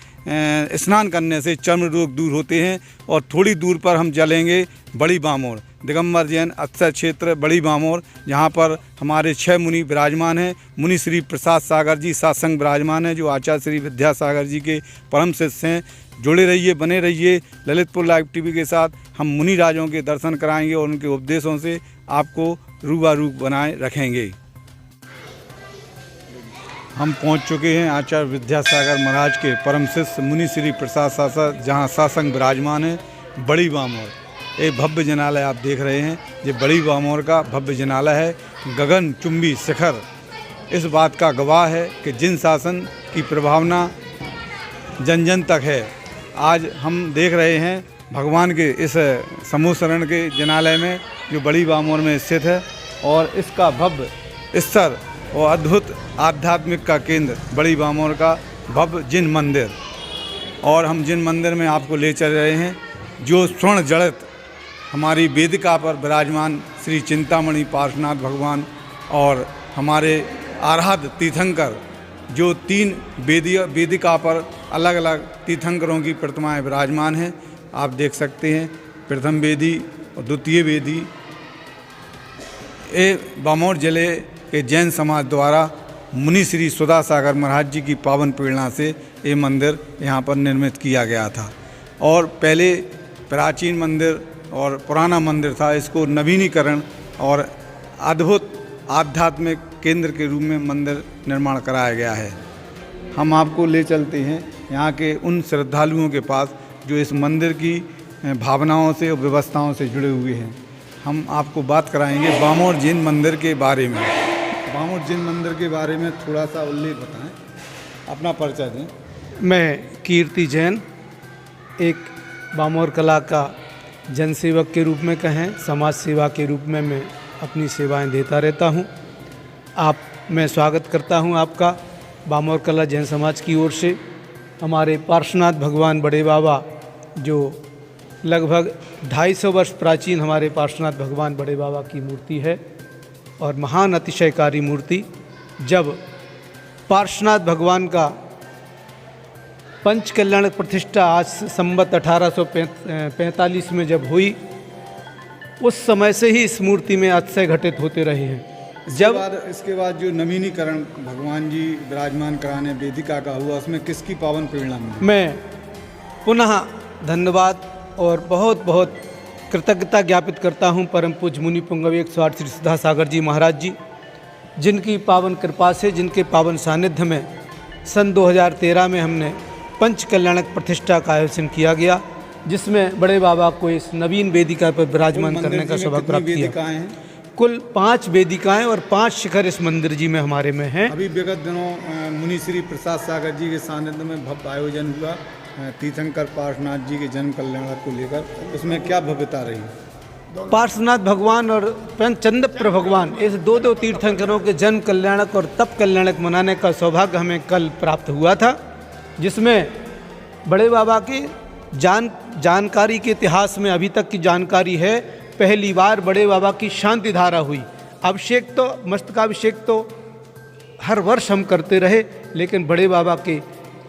स्नान करने से चर्म रोग दूर होते हैं। और थोड़ी दूर पर हम चलेंगे बड़ी बामोर, दिगंबर जैन आश्रय क्षेत्र बड़ी बामोर, जहाँ पर हमारे 6 मुनि विराजमान हैं। मुनि श्री प्रसाद सागर जी सत्संग विराजमान हैं, जो आचार्य श्री विद्यासागर जी के परम शिष्य हैं। जुड़े रहिए, बने रहिए ललितपुर लाइव टीवी के साथ। हम मुनि राजों के दर्शन कराएंगे और उनके उपदेशों से आपको रूबरू बनाए रखेंगे। हम पहुंच चुके हैं आचार्य विद्यासागर महाराज के परम शिष्य मुनि श्री प्रसाद सागर, जहां सत्संग विराजमान है बड़ी बामोर। एक भव्य जनालय आप देख रहे हैं, ये बड़ी बामोर का भव्य जनालय है। गगन चुंबी शिखर इस बात का गवाह है कि जिन शासन की प्रभावना जन जन तक है। आज हम देख रहे हैं भगवान के इस समूह शरण के जनालय में, जो बड़ी बामोर में स्थित है, और इसका भव्य स्तर और अद्भुत आध्यात्मिक का केंद्र बड़ी बामोर का भव्य जिन मंदिर। और हम जिन मंदिर में आपको ले चल रहे हैं, जो स्वर्ण जड़ित हमारी वेदिका पर विराजमान श्री चिंतामणि पार्श्वनाथ भगवान और हमारे आराध्य तीर्थंकर, जो 3 वेदिका पर अलग अलग तीर्थंकरों की प्रतिमाएं विराजमान हैं। आप देख सकते हैं प्रथम वेदी और द्वितीय वेदी। ये बामोर जिले के जैन समाज द्वारा मुनि श्री सुधा सागर महाराज जी की पावन प्रेरणा से ये मंदिर यहाँ पर निर्मित किया गया था। और पहले प्राचीन मंदिर और पुराना मंदिर था, इसको नवीनीकरण और अद्भुत आध्यात्मिक केंद्र के रूप में मंदिर निर्माण कराया गया है। हम आपको ले चलते हैं यहाँ के उन श्रद्धालुओं के पास जो इस मंदिर की भावनाओं से और व्यवस्थाओं से जुड़े हुए हैं। हम आपको बात कराएंगे बामोर जैन मंदिर के बारे में। बामोर जैन मंदिर के बारे में थोड़ा सा उल्लेख बताएं, अपना परिचय दें। मैं कीर्ति जैन, एक बामोर कला का जनसेवक के रूप में कहें, समाज सेवा के रूप में मैं अपनी सेवाएं देता रहता हूं। मैं स्वागत करता हूं आपका बामोर कला जैन समाज की ओर से। हमारे पार्श्वनाथ भगवान बड़े बाबा, जो लगभग 250 वर्ष प्राचीन हमारे पार्श्वनाथ भगवान बड़े बाबा की मूर्ति है और महान अतिशयकारी मूर्ति। जब पार्श्वनाथ भगवान का पंच कल्याण प्रतिष्ठा आज संवत 1845 में जब हुई, उस समय से ही इस मूर्ति में अतिशय घटित होते रहे हैं। इसके बाद जो नवीनीकरण भगवान जी विराजमान कराने वेदिका का हुआ, उसमें किसकी पावन प्रेरणा मिली? मैं पुनः धन्यवाद और बहुत बहुत कृतज्ञता ज्ञापित करता हूं परम पूज्य मुनि पुंगव 108 श्री सुधा सागर जी महाराज जी, जिनकी पावन कृपा से, जिनके पावन सानिध्य में सन 2013 में हमने पंच कल्याणक प्रतिष्ठा का आयोजन किया गया, जिसमें बड़े बाबा को इस नवीन वेदिका पर विराजमान करने का सौभाग्य प्राप्त किया। कुल 5 वेदिकाएं और 5 शिखर इस मंदिर जी में हमारे में हैं। अभी विगत दिनों मुनि श्री प्रसाद सागर जी के सानिध्य में भव्य आयोजन हुआ तीर्थंकर पार्श्वनाथ जी के जन्म कल्याण को लेकर, उसमें क्या भव्यता रही? पार्श्वनाथ भगवान और चंद्रप्र भगवान, इस दो तीर्थंकरों के जन्म कल्याणक और तप कल्याणक मनाने का सौभाग्य हमें कल प्राप्त हुआ था, जिसमें बड़े बाबा की जानकारी के इतिहास में अभी तक की जानकारी है, पहली बार बड़े बाबा की शांति धारा हुई। अभिषेक तो, मस्तकाभिषेक तो हर वर्ष हम करते रहे, लेकिन बड़े बाबा के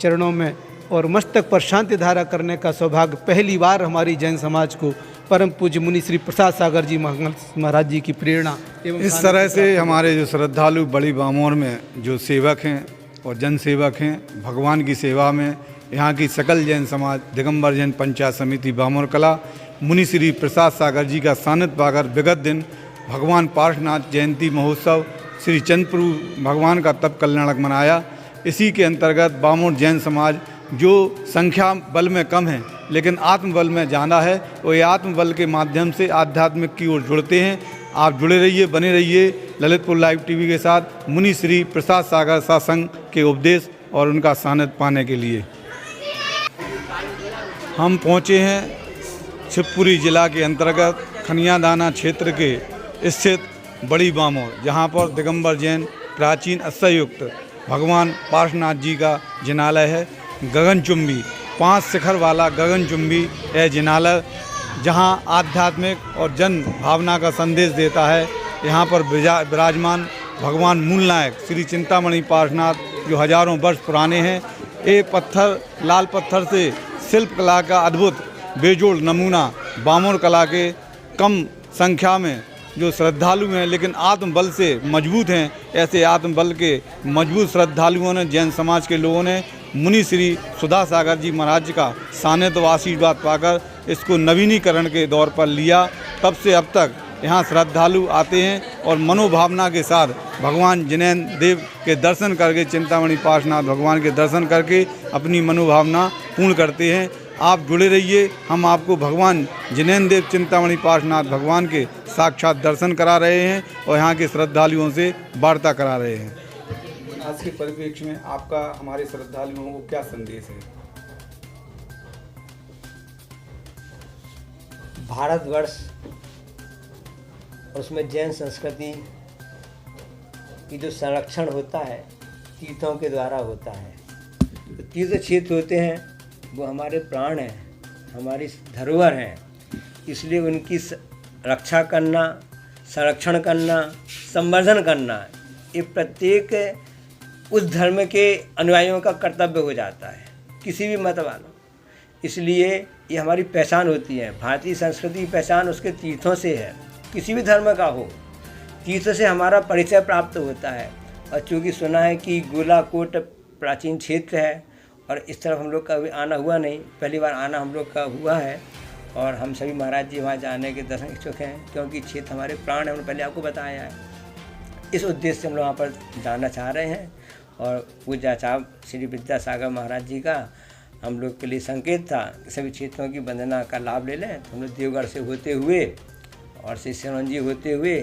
चरणों में और मस्तक पर शांति धारा करने का सौभाग्य पहली बार हमारी जैन समाज को परम पूज्य मुनि श्री प्रसाद सागर जी महाराज जी की प्रेरणा एवं इस तरह से हमारे जो श्रद्धालु बड़ी बामोर में जो सेवक हैं और जन सेवक हैं भगवान की सेवा में, यहाँ की सकल जैन समाज दिगंबर जैन पंचायत समिति बामोर कला मुनि श्री प्रसाद सागर जी का सानिध्य पाकर विगत दिन भगवान पार्श्वनाथ जयंती महोत्सव श्री चंद्रप्रभु भगवान का तप कल्याणक मनाया। इसी के अंतर्गत बामोर जैन समाज जो संख्या बल में कम है लेकिन आत्मबल में ज़्यादा है, वो ये आत्मबल के माध्यम से आध्यात्मिक की ओर जुड़ते हैं। आप जुड़े रहिए, बने रहिए ललितपुर लाइव टीवी के साथ मुनि श्री प्रसाद सागर सत्संग के उपदेश और उनका सानिध्य पाने के लिए। हम पहुँचे हैं शिवपुरी जिला के अंतर्गत खनियादाना क्षेत्र के स्थित बड़ी बामोर, जहाँ पर दिगंबर जैन प्राचीन अश्वयुक्त भगवान पार्श्वनाथ जी का जिनालय है। गगनचुंबी 5 शिखर वाला गगनचुंबी है जिनालय, जहाँ आध्यात्मिक और जन भावना का संदेश देता है। यहाँ पर विराजमान भगवान मूलनायक श्री चिंतामणि पार्श्वनाथ जो हजारों वर्ष पुराने हैं। ये पत्थर, लाल पत्थर से शिल्प कला का अद्भुत बेजोड़ नमूना बामोर कला के कम संख्या में जो श्रद्धालु हैं लेकिन आत्मबल से मजबूत हैं, ऐसे आत्मबल के मजबूत श्रद्धालुओं ने, जैन समाज के लोगों ने मुनि श्री सुधा सागर जी महाराज का सानिध्य व आशीर्वाद पाकर इसको नवीनीकरण के दौर पर लिया। तब से अब तक यहाँ श्रद्धालु आते हैं और मनोभावना के साथ भगवान जिनेन देव के दर्शन करके, चिंतामणि पार्श्वनाथ भगवान के दर्शन करके अपनी मनोभावना पूर्ण करते हैं। आप जुड़े रहिए, हम आपको भगवान जिनेन देव चिंतामणि पार्श्वनाथ भगवान के साक्षात दर्शन करा रहे हैं और यहाँ के श्रद्धालुओं से वार्ता करा रहे हैं। आज के परिप्रेक्ष्य में आपका हमारे श्रद्धालुओं को क्या संदेश है? भारतवर्ष और उसमें जैन संस्कृति की जो संरक्षण होता है तीर्थों के द्वारा होता है। तो तीर्थ क्षेत्र होते हैं वो हमारे प्राण हैं, हमारी धरोहर हैं, इसलिए उनकी रक्षा करना, संरक्षण करना, संवर्धन करना ये प्रत्येक उस धर्म के अनुयायियों का कर्तव्य हो जाता है, किसी भी मत वालों। इसलिए ये हमारी पहचान होती है। भारतीय संस्कृति की पहचान उसके तीर्थों से है, किसी भी धर्म का हो, तीर्थ से हमारा परिचय प्राप्त होता है। और चूँकि सुना है कि गोलाकोट प्राचीन क्षेत्र है और इस तरफ हम लोग का अभी आना हुआ नहीं, पहली बार आना हम लोग का हुआ है और हम सभी महाराज जी वहाँ जाने के दर्शन इच्छुक हैं, क्योंकि क्षेत्र हमारे प्राण है, हमने पहले आपको बताया है। इस उद्देश्य से हम लोग वहाँ पर जाना चाह रहे हैं और पूज्य आचार्य श्री विद्यासागर महाराज जी का हम लोग के लिए संकेत था कि सभी क्षेत्रों की वंदना का लाभ ले लें। तो हम लोग देवगढ़ से होते हुए और श्री सिरोंजी होते हुए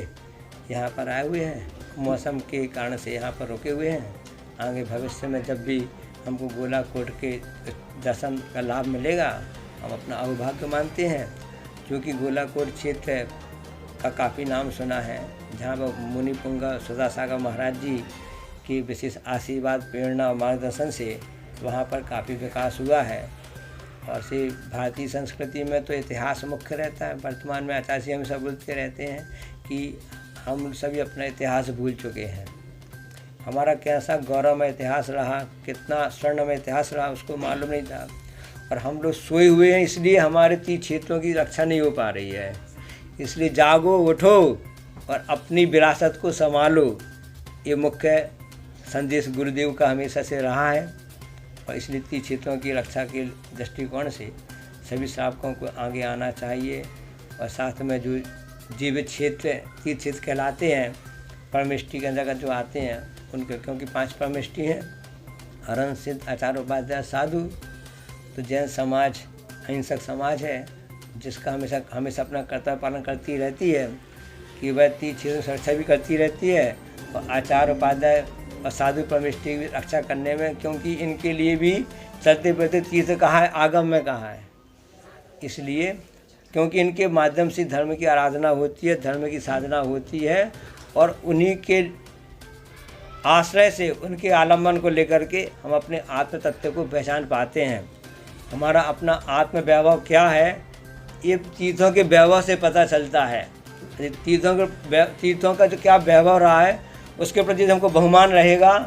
यहाँ पर आए हुए हैं। मौसम के कारण से यहाँ पर रुके हुए हैं। आगे भविष्य में जब भी हमको गोलाकोट के दर्शन का लाभ मिलेगा, हम अपना अहोभाग्य मानते हैं, क्योंकि गोलाकोट क्षेत्र का काफ़ी नाम सुना है, जहाँ पर मुनि पुंगा सुधासागर महाराज जी के विशेष आशीर्वाद, प्रेरणा और मार्गदर्शन से वहाँ पर काफ़ी विकास हुआ है। और से भारतीय संस्कृति में तो इतिहास मुख्य रहता है। वर्तमान में आचार्य जी हमेशा बोलते रहते हैं कि हम सभी अपना इतिहास भूल चुके हैं। हमारा कैसा गौरवमय इतिहास रहा, कितना स्वर्णमय इतिहास रहा, उसको मालूम नहीं था। और हम लोग सोए हुए हैं, इसलिए हमारे तीन क्षेत्रों की रक्षा नहीं हो पा रही है। इसलिए जागो, उठो और अपनी विरासत को संभालो, ये मुख्य संदेश गुरुदेव का हमेशा से रहा है। और इसलिए तीन क्षेत्रों की रक्षा के दृष्टिकोण से सभी श्रावकों को आगे आना चाहिए। और साथ में जो जीवित क्षेत्र तीर्थ क्षेत्र कहलाते हैं, परमेष्टि के अंतर्गत जो आते हैं उनके, क्योंकि 5 परमेष्टि हैं, हरण, सिद्ध, आचार्य, उपाध्याय, साधु। तो जैन समाज अहिंसक समाज है, जिसका हमेशा अपना कर्तव्य पालन करती रहती है कि वह तीर्थ क्षेत्र की सुरक्षा भी करती रहती है और आचार्य, उपाध्याय और साधु परमेष्टि की रक्षा करने में, क्योंकि इनके लिए भी चलते फिरते तीर्थ कहाँ है, आगम में कहाँ है। इसलिए क्योंकि इनके माध्यम से धर्म की आराधना होती है, धर्म की साधना होती है और उन्हीं के आश्रय से, उनके आलम्बन को लेकर के हम अपने आत्म तत्व को पहचान पाते हैं। हमारा अपना आत्म वैभव क्या है, ये तीर्थों के वैभव से पता चलता है। तीर्थों का जो क्या वैभव रहा है, उसके प्रति हमको बहुमान रहेगा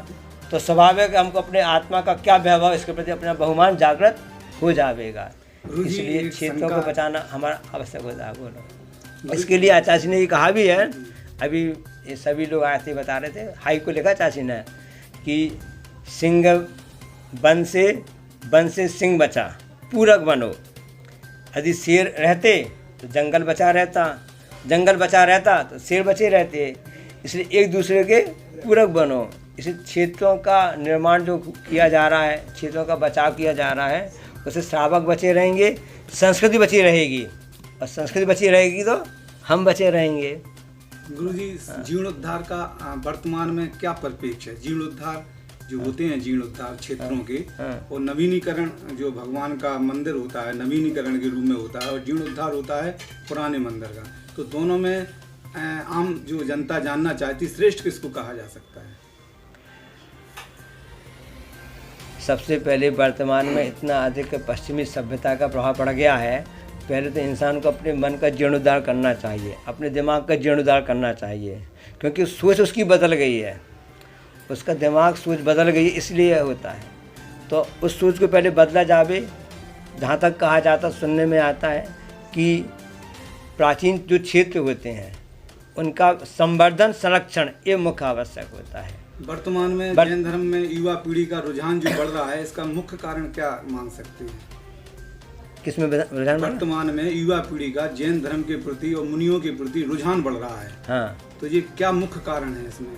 तो स्वाभाविक है हमको अपने आत्मा का क्या वैभव, इसके प्रति अपना बहुमान जागृत हो जाएगा। इसलिए क्षेत्रों को बचाना हमारा आवश्यक होता है। बोलो, इसके लिए आचार्य ने ये कहा भी है, अभी ये सभी लोग आए थे बता रहे थे, हाई को लिखा चाची ने कि सिंह वन से सिंह बचा, पूरक बनो। यदि शेर रहते तो जंगल बचा रहता, जंगल बचा रहता तो शेर बचे रहते। इसलिए एक दूसरे के पूरक बनो। इस क्षेत्रों का निर्माण जो किया जा रहा है, क्षेत्रों का बचाव किया जा रहा है, उससे श्रावक बचे रहेंगे, संस्कृति बची रहेगी और संस्कृति बची रहेगी तो हम बचे रहेंगे। गुरुजी, जीर्णोद्धार का वर्तमान में क्या परिप्रेक्ष्य है? जीर्णोद्धार जो होते हैं, जीर्णोद्धार क्षेत्रों के और नवीनीकरण, जो भगवान का मंदिर होता है नवीनीकरण के रूप में होता है और जीर्णोद्धार होता है पुराने मंदिर का, तो दोनों में आम जो जनता जानना चाहती, श्रेष्ठ किसको कहा जा सकता है? सबसे पहले वर्तमान में इतना अधिक पश्चिमी सभ्यता का प्रभाव पड़ गया है, पहले तो इंसान को अपने मन का जीर्णोद्धार करना चाहिए, अपने दिमाग का जीर्णोद्धार करना चाहिए, क्योंकि सोच उसकी बदल गई है, उसका दिमाग सोच बदल गई, इसलिए होता है। तो उस सोच को पहले बदला जावे। जहाँ तक कहा जाता, सुनने में आता है कि प्राचीन जो क्षेत्र होते हैं उनका संवर्धन, संरक्षण ये मुख्य आवश्यक होता है। वर्तमान में जैन धर्म में युवा पीढ़ी का रुझान जो बढ़ रहा है, इसका मुख्य कारण क्या मान सकते हैं? किसमें रुझान? वर्तमान में युवा पीढ़ी का जैन धर्म के प्रति और मुनियों के प्रति रुझान बढ़ रहा है। हाँ, तो ये क्या मुख्य कारण है इसमें?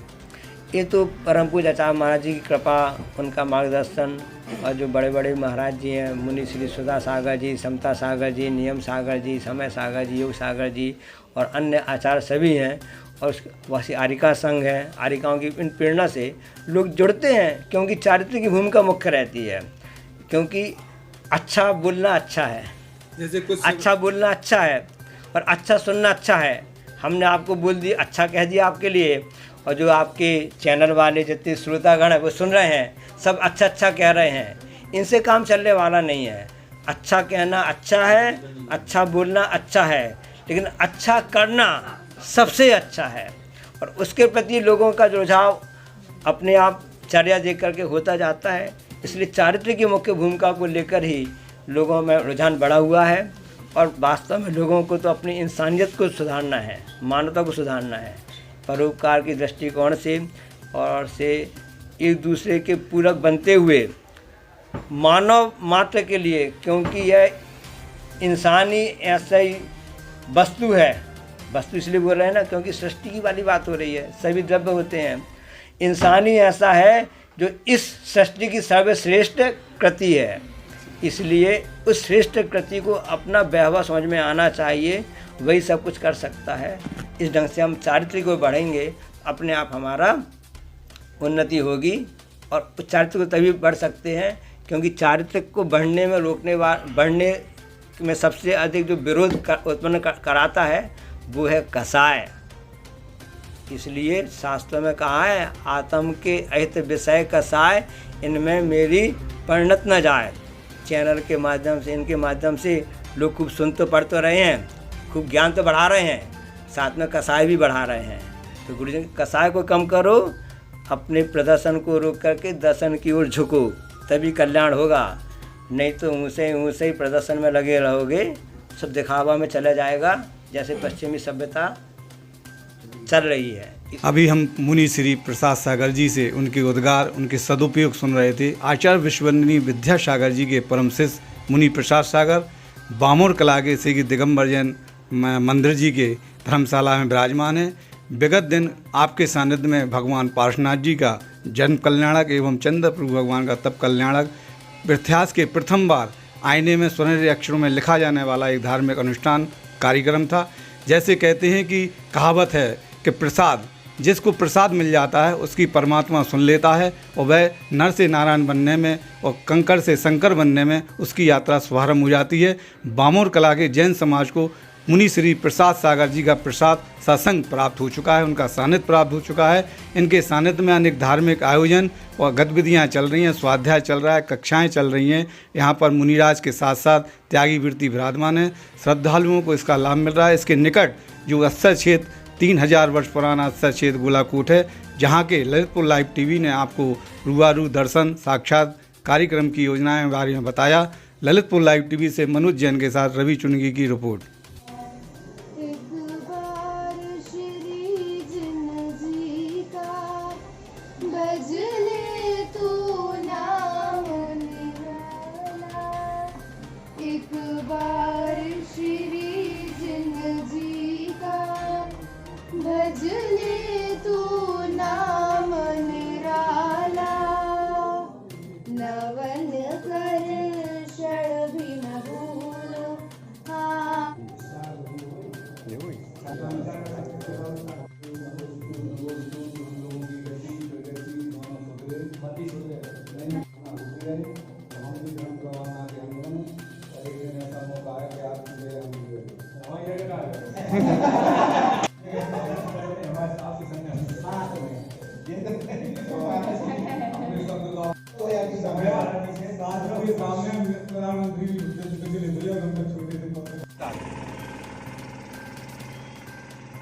ये तो परम पूज्य आचार्य महाराज जी की कृपा, उनका मार्गदर्शन और जो बड़े बड़े महाराज जी हैं, मुनि श्री सुधा सागर जी, समता सागर जी, नियम सागर जी, समय सागर जी, योग सागर जी और अन्य आचार्य सभी हैं। और वैसे आरिका संघ है, आरिकाओं की इन प्रेरणा से लोग जुड़ते हैं, क्योंकि चारित्र की भूमिका मुख्य रहती है। क्योंकि अच्छा बोलना अच्छा है, जैसे कुछ अच्छा बोलना अच्छा है और अच्छा सुनना अच्छा है। हमने आपको बोल दिया, अच्छा कह दिया आपके लिए, और जो आपके चैनल वाले जितने श्रोतागण हैं वो सुन रहे हैं, सब अच्छा अच्छा कह रहे हैं, इनसे काम चलने वाला नहीं है। अच्छा कहना अच्छा है, अच्छा बोलना अच्छा है, लेकिन अच्छा करना सबसे अच्छा है। और उसके प्रति लोगों का रुझाव अपने आप चर्या देख करके होता जाता है। इसलिए चारित्र की मुख्य भूमिका को लेकर ही लोगों में रुझान बढ़ा हुआ है और वास्तव में लोगों को तो अपनी इंसानियत को सुधारना है, मानवता को सुधारना है, परोपकार की दृष्टिकोण से और से एक दूसरे के पूरक बनते हुए मानव मात्र के लिए, क्योंकि यह इंसानी ऐसा ही वस्तु है। वस्तु इसलिए बोल रहे हैं ना क्योंकि सृष्टि की वाली बात हो रही है, सभी द्रव्य होते हैं। इंसानी ऐसा है जो इस सृष्टि की सर्वश्रेष्ठ कृति है, इसलिए उस श्रेष्ठ कृति को अपना वैभव समझ में आना चाहिए, वही सब कुछ कर सकता है। इस ढंग से हम चारित्र्य को बढ़ेंगे, अपने आप हमारा उन्नति होगी। और उस चारित्र्य को तभी बढ़ सकते हैं क्योंकि चारित्र्य को बढ़ने में सबसे अधिक जो विरोध उत्पन्न कराता है वो है कसाय। इसलिए शास्त्रों में कहा है, आत्म के अहित विषय कसाय, इनमें मेरी परिणत न जाए। चैनल के माध्यम से, इनके माध्यम से लोग खूब सुन तो पढ़ तो रहे हैं, खूब ज्ञान तो बढ़ा रहे हैं, साथ में कसाय भी बढ़ा रहे हैं। तो गुरुजी कसाय को कम करो, अपने प्रदर्शन को रोक करके दर्शन की ओर झुको, तभी कल्याण होगा। नहीं तो ऊँचे ही प्रदर्शन में लगे रहोगे, सब दिखावा में चला जाएगा, जैसे पश्चिमी सभ्यता चल रही है। अभी हम मुनि श्री प्रसाद सागर जी से उनके उद्गार, उनके सदुपयोग सुन रहे थे। आचार्य विश्ववंदनीय विद्यासागर जी के परम शिष्य मुनि प्रसाद सागर बामोर कला के श्री दिगंबर जैन मंदिर जी के धर्मशाला में विराजमान है। विगत दिन आपके सानिध्य में भगवान पार्श्वनाथ जी का जन्म कल्याणक एवं चंद्रप्रभु भगवान का तप कल्याणक इतिहास के प्रथम बार आईने में सुनहरे अक्षरों में लिखा जाने वाला एक धार्मिक अनुष्ठान कार्यक्रम था। जैसे कहते हैं कि कहावत है कि प्रसाद, जिसको प्रसाद मिल जाता है उसकी परमात्मा सुन लेता है और वह नर से नारायण बनने में और कंकर से शंकर बनने में उसकी यात्रा शुभारंभ हो जाती है। बामोर कला के जैन समाज को मुनि श्री प्रसाद सागर जी का प्रसाद सत्संग प्राप्त हो चुका है, उनका सानिध्य प्राप्त हो चुका है। इनके सानिध्य में अनेक धार्मिक आयोजन और गतिविधियाँ चल रही हैं, स्वाध्याय चल रहा है, कक्षाएं चल रही हैं। यहाँ पर मुनिराज के साथ साथ त्यागी वृत्ति विराजमान है, श्रद्धालुओं को इसका लाभ मिल रहा है। इसके निकट जो अक्षर क्षेत्र 3000 वर्ष पुराना अक्षर क्षेत्र गोलाकूट है, जहाँ के ललितपुर लाइव टीवी ने आपको रूबरू दर्शन साक्षात कार्यक्रम की योजनाएं के बारे में बताया। ललितपुर लाइव टीवी से मनोज जैन के साथ रवि चुनगी की रिपोर्ट।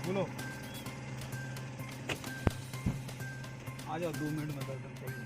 बोलो आ जाओ 2 मिनट में दर्शन करिए।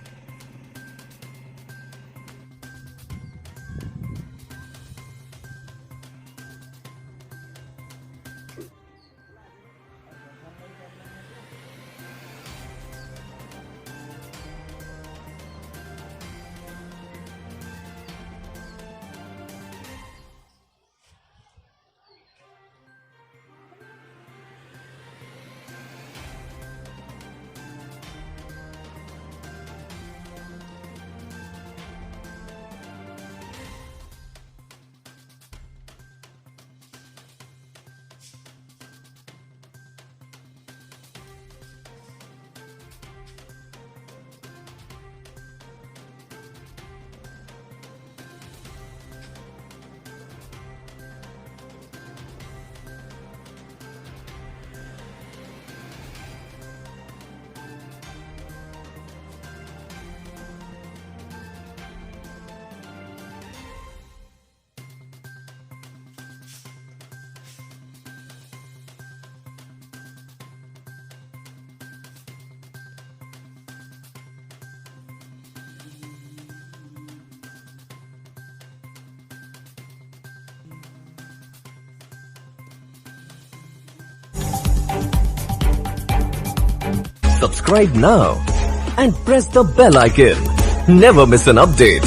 Subscribe now and press the bell icon. Never miss an update.